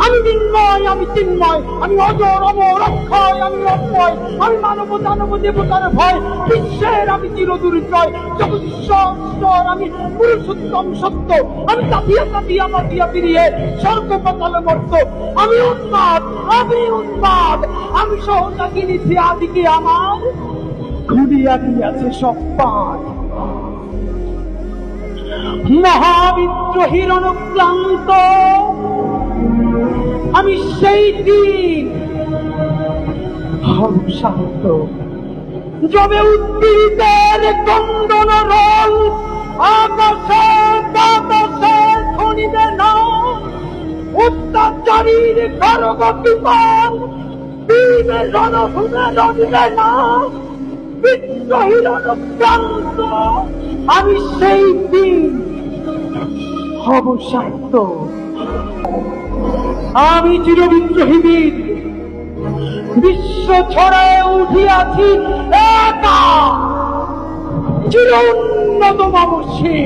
আমি নির্ময়, আমি চিন্ময়, আমি অজর অমর অক্ষয়, আমি অক্ষয়, আমি মানব দানব দেবতার ভয়, বিশ্বের আমি চিরদুর্জয়, জগৎশ্বর আমি পুরুষোত্তম সত্য, আমি তাপিয়া তাপিয়া মাপিয়া ফিরিয়ে স্বর্গ পাতাল মর্ত, আমি উন্মাদ, আমি উন্মাদ, আমি সহজাগিনী আদিকে আমার ঘুরিয়া দিয়াছে সব পাঠ। মহাবিদ্রোহীর অনুক্লান্ত আমি সেই দিন হব শান্ত, যবে উদ্ভিদের কন্দন রোল আকাশে বাতাসে ধ্বনিবে না, অত্যাচারীর খড়গ বিমান বীরে রণভূমে রণিবে না, বিদ্রোহীর অনুক্রান্ত আমি সেই দিন হব শান্ত। আমি চিরবিদ্রোহী বীর, বিশ্ব ছড়ায় উঠিয়াছি একা, চির উন্নত মানসী।